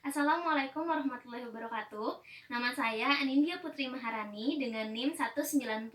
Assalamualaikum warahmatullahi wabarakatuh. Nama saya Anindya Putri Maharani dengan NIM 1902070.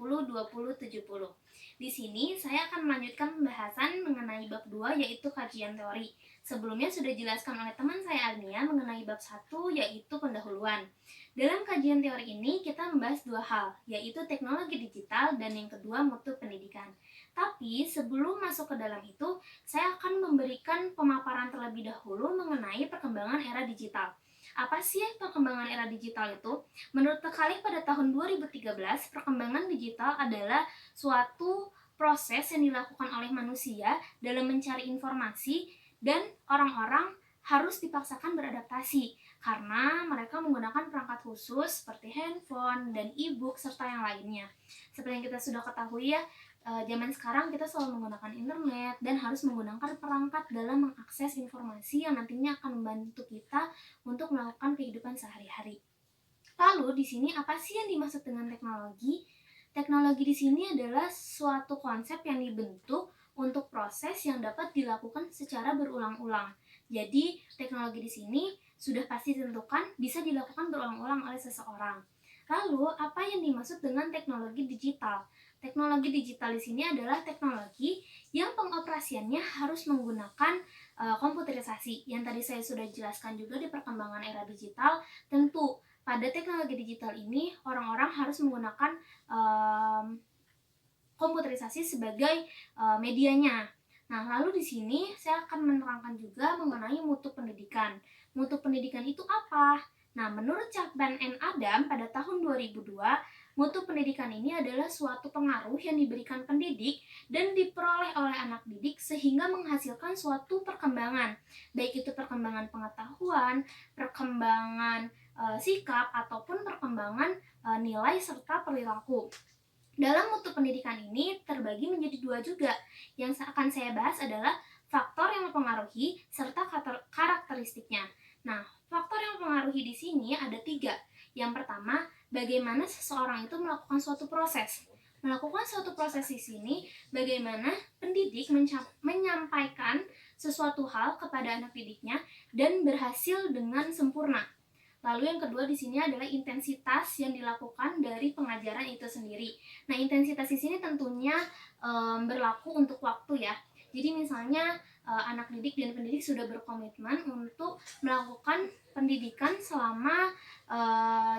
Di sini saya akan melanjutkan pembahasan mengenai bab 2 yaitu kajian teori. Sebelumnya sudah dijelaskan oleh teman saya Agnia mengenai bab 1 yaitu pendahuluan. Dalam kajian teori ini kita membahas dua hal, yaitu teknologi digital dan yang kedua mutu pendidikan. Tapi sebelum masuk ke dalam itu, saya akan memberikan pemaparan terlebih dahulu mengenai perkembangan era digital. Apa sih perkembangan era digital itu? Menurut Tekalik pada tahun 2013, perkembangan digital adalah suatu proses yang dilakukan oleh manusia dalam mencari informasi dan orang-orang harus dipaksakan beradaptasi karena mereka menggunakan perangkat khusus seperti handphone dan e-book serta yang lainnya. Seperti yang kita sudah ketahui ya, zaman sekarang kita selalu menggunakan internet dan harus menggunakan perangkat dalam mengakses informasi yang nantinya akan membantu kita untuk melakukan kehidupan sehari-hari. Lalu di sini apa sih yang dimaksud dengan teknologi? Teknologi di sini adalah suatu konsep yang dibentuk untuk proses yang dapat dilakukan secara berulang-ulang. Jadi teknologi di sini sudah pasti ditentukan bisa dilakukan berulang-ulang oleh seseorang. Lalu apa yang dimaksud dengan teknologi digital? Teknologi digital di sini adalah teknologi yang pengoperasiannya harus menggunakan komputerisasi. Yang tadi saya sudah jelaskan juga di perkembangan era digital, tentu pada teknologi digital ini orang-orang harus menggunakan komputerisasi sebagai medianya. Nah, lalu di sini saya akan menerangkan juga mengenai mutu pendidikan. Mutu pendidikan itu apa? Nah, menurut Chapman and Adam pada tahun 2002, mutu pendidikan ini adalah suatu pengaruh yang diberikan pendidik dan diperoleh oleh anak didik sehingga menghasilkan suatu perkembangan, baik itu perkembangan pengetahuan, perkembangan sikap, ataupun perkembangan nilai serta perilaku. Dalam mutu pendidikan ini terbagi menjadi dua juga. Yang akan saya bahas adalah faktor yang mempengaruhi serta karakteristiknya. Nah, faktor yang mempengaruhi di sini ada tiga. Yang pertama, bagaimana seseorang itu melakukan suatu proses. Melakukan suatu proses di sini, bagaimana pendidik menyampaikan sesuatu hal kepada anak didiknya dan berhasil dengan sempurna. Lalu yang kedua di sini adalah intensitas yang dilakukan dari pengajaran itu sendiri. Nah, intensitas di sini tentunya berlaku untuk waktu ya. Jadi misalnya anak didik dan pendidik sudah berkomitmen untuk melakukan pendidikan selama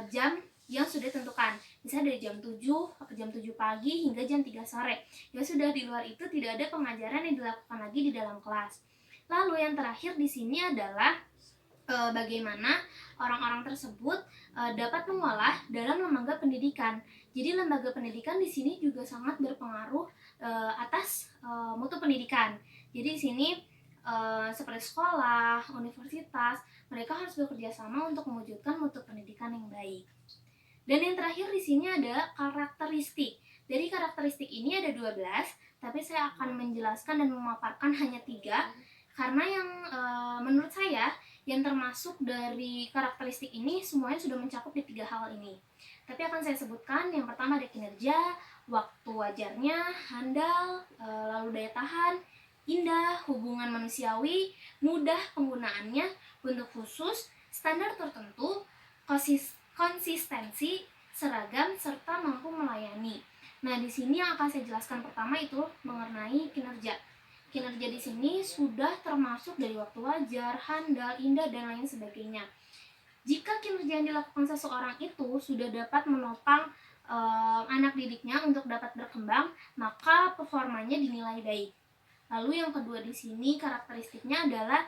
jam yang sudah ditentukan. Misalnya dari jam 7 pagi hingga jam 3 sore. Ya sudah, di luar itu tidak ada pengajaran yang dilakukan lagi di dalam kelas. Lalu yang terakhir di sini adalah bagaimana orang-orang tersebut dapat mengolah dalam lembaga pendidikan. Jadi lembaga pendidikan di sini juga sangat berpengaruh atas mutu pendidikan. Jadi di sini seperti sekolah, universitas, mereka harus bekerja sama untuk mewujudkan mutu pendidikan yang baik. Dan yang terakhir di sini ada karakteristik. Dari karakteristik ini ada 12, tapi saya akan menjelaskan dan memaparkan hanya 3 karena yang menurut saya yang termasuk dari karakteristik ini semuanya sudah mencakup di 3 hal ini. Tapi akan saya sebutkan. Yang pertama ada kinerja, waktu wajarnya, handal, lalu daya tahan, indah, hubungan manusiawi, mudah penggunaannya, bentuk khusus, standar tertentu, konsistensi, seragam, serta mampu melayani. Nah, di sini yang akan saya jelaskan pertama itu mengenai kinerja. Kinerja di sini sudah termasuk dari waktu wajar, handal, indah, dan lain sebagainya. Jika kinerja yang dilakukan seseorang itu sudah dapat menopang anak didiknya untuk dapat berkembang, maka performanya dinilai baik. Lalu yang kedua di sini karakteristiknya adalah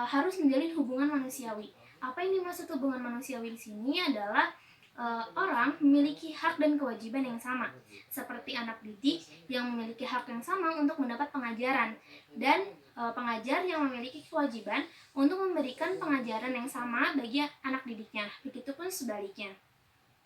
harus menjalin hubungan manusiawi. Apa yang dimaksud hubungan manusiawi di sini adalah orang memiliki hak dan kewajiban yang sama, seperti anak didik yang memiliki hak yang sama untuk mendapat pengajaran dan pengajar yang memiliki kewajiban untuk memberikan pengajaran yang sama bagi anak didiknya. Begitupun sebaliknya.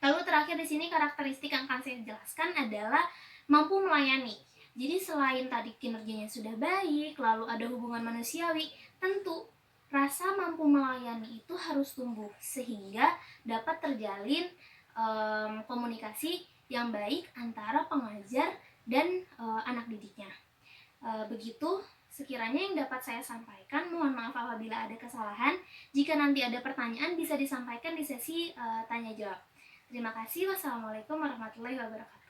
Lalu terakhir di sini karakteristik yang akan saya jelaskan adalah mampu melayani. Jadi selain tadi kinerjanya sudah baik, lalu ada hubungan manusiawi, tentu rasa mampu melayani itu harus tumbuh sehingga dapat terjalin komunikasi yang baik antara pengajar dan anak didiknya. Begitu sekiranya yang dapat saya sampaikan. Mohon maaf apabila ada kesalahan. Jika nanti ada pertanyaan bisa disampaikan di sesi tanya jawab. Terima kasih. Wassalamualaikum warahmatullahi wabarakatuh.